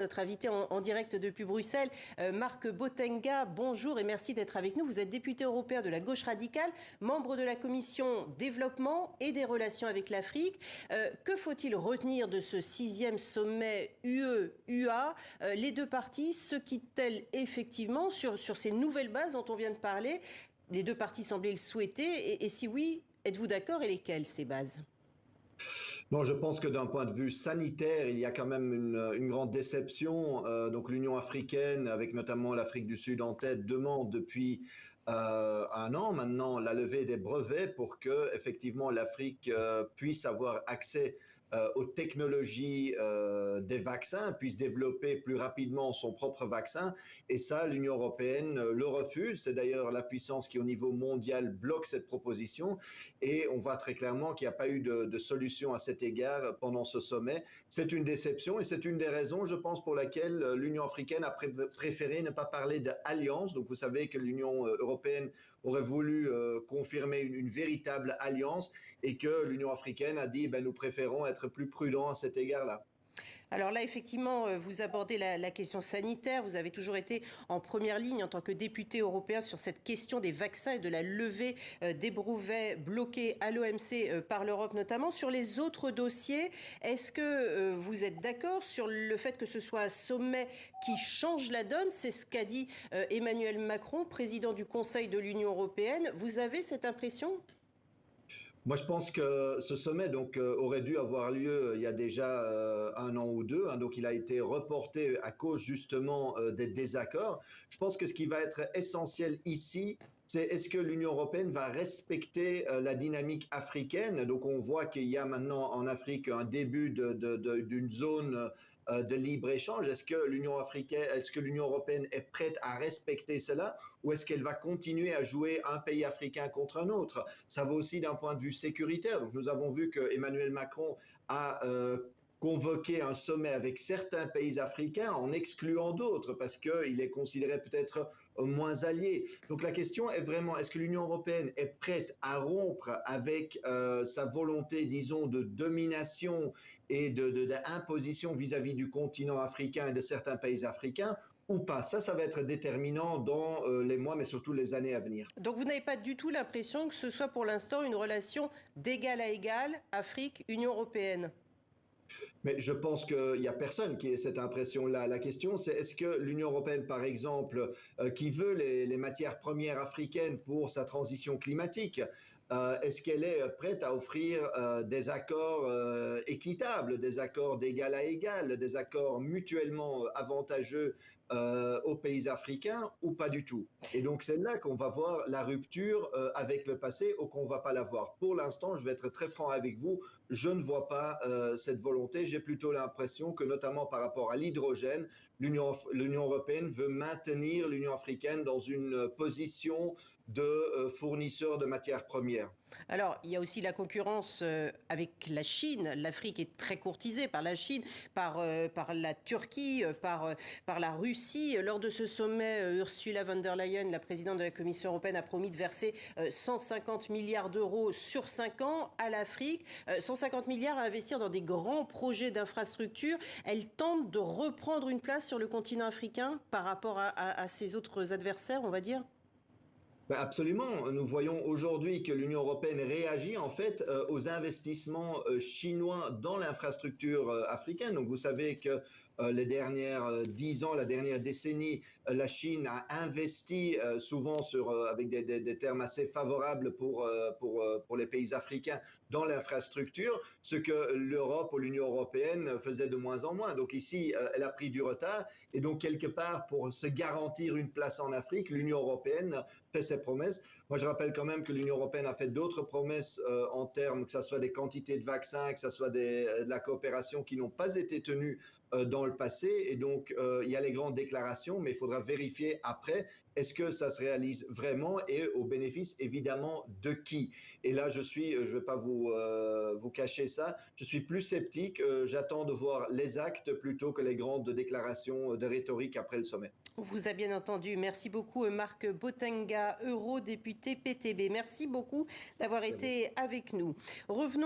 Notre invité en direct depuis Bruxelles, Marc Botenga, bonjour et merci d'être avec nous. Vous êtes député européen de la gauche radicale, membre de la commission développement et des relations avec l'Afrique. Que faut-il retenir de ce 6e sommet UE-UA? Les deux parties se quittent-elles effectivement sur ces nouvelles bases dont on vient de parler? Les deux parties semblaient le souhaiter et si oui, êtes-vous d'accord et lesquelles ces bases? Non, je pense que d'un point de vue sanitaire, il y a quand même une grande déception. Donc l'Union africaine, avec notamment l'Afrique du Sud en tête, demande depuis un an maintenant la levée des brevets pour que effectivement l'Afrique puisse avoir accès aux technologies des vaccins, puisse développer plus rapidement son propre vaccin. Et ça, l'Union européenne le refuse. C'est d'ailleurs la puissance qui, au niveau mondial, bloque cette proposition. Et on voit très clairement qu'il n'y a pas eu de solution à cet égard pendant ce sommet. C'est une déception et c'est une des raisons, je pense, pour laquelle l'Union africaine a préféré ne pas parler d'alliance. Donc vous savez que l'Union européenne aurait voulu confirmer une véritable alliance et que l'Union africaine a dit nous préférons être plus prudents à cet égard-là. Alors là, effectivement, vous abordez la question sanitaire. Vous avez toujours été en première ligne en tant que député européen sur cette question des vaccins et de la levée des brevets bloqués à l'OMC par l'Europe notamment. Sur les autres dossiers, est-ce que vous êtes d'accord sur le fait que ce soit un sommet qui change la donne? C'est ce qu'a dit Emmanuel Macron, président du Conseil de l'Union européenne. Vous avez cette impression ? Moi, je pense que ce sommet aurait dû avoir lieu il y a déjà un an ou deux. Donc, il a été reporté à cause justement des désaccords. Je pense que ce qui va être essentiel ici, c'est est-ce que l'Union européenne va respecter la dynamique africaine? Donc, on voit qu'il y a maintenant en Afrique un début d'une zone de libre-échange. Est-ce que l'Union européenne est prête à respecter cela ou est-ce qu'elle va continuer à jouer un pays africain contre un autre? Ça vaut aussi d'un point de vue sécuritaire. Donc, nous avons vu que Emmanuel Macron a convoquer un sommet avec certains pays africains en excluant d'autres parce qu'il est considéré peut-être moins allié. Donc la question est vraiment, est-ce que l'Union européenne est prête à rompre avec sa volonté, disons, de domination et d'imposition vis-à-vis du continent africain et de certains pays africains ou pas? Ça va être déterminant dans les mois, mais surtout les années à venir. Donc vous n'avez pas du tout l'impression que ce soit pour l'instant une relation d'égal à égal, Afrique-Union européenne? Mais je pense qu'il n'y a personne qui ait cette impression-là. La question, c'est est-ce que l'Union européenne, par exemple, qui veut les matières premières africaines pour sa transition climatique, est-ce qu'elle est prête à offrir des accords équitables, des accords d'égal à égal, des accords mutuellement avantageux aux pays africains ou pas du tout? Et donc c'est là qu'on va voir la rupture avec le passé ou qu'on ne va pas la voir. Pour l'instant, je vais être très franc avec vous, je ne vois pas cette volonté. J'ai plutôt l'impression que notamment par rapport à l'hydrogène, l'Union européenne veut maintenir l'Union africaine dans une position de fournisseur de matières premières. Alors, il y a aussi la concurrence avec la Chine. L'Afrique est très courtisée par la Chine, par la Turquie, par la Russie. Lors de ce sommet, Ursula von der Leyen, la présidente de la Commission européenne, a promis de verser 150 milliards d'euros sur 5 ans à l'Afrique. 150 milliards à investir dans des grands projets d'infrastructure. Elle tente de reprendre une place sur le continent africain par rapport à ses autres adversaires, on va dire. Absolument. Nous voyons aujourd'hui que l'Union européenne réagit en fait aux investissements chinois dans l'infrastructure africaine. Donc vous savez que les dernières 10 ans, la dernière décennie, la Chine a investi souvent avec des termes assez favorables pour les pays africains dans l'infrastructure, ce que l'Europe ou l'Union européenne faisait de moins en moins. Donc ici, elle a pris du retard et donc quelque part pour se garantir une place en Afrique, l'Union européenne fait ses promesses. Moi, je rappelle quand même que l'Union européenne a fait d'autres promesses en termes, que ce soit des quantités de vaccins, que ce soit de la coopération qui n'ont pas été tenues dans le passé. Et donc, il y a les grandes déclarations, mais il faudra vérifier après, est-ce que ça se réalise vraiment et au bénéfice, évidemment, de qui? Et là, je ne vais pas vous cacher ça, je suis plus sceptique. J'attends de voir les actes plutôt que les grandes déclarations de rhétorique après le sommet. On vous a bien entendu. Merci beaucoup, Marc Botenga, eurodéputé PTB. Merci beaucoup d'avoir été avec nous. Revenons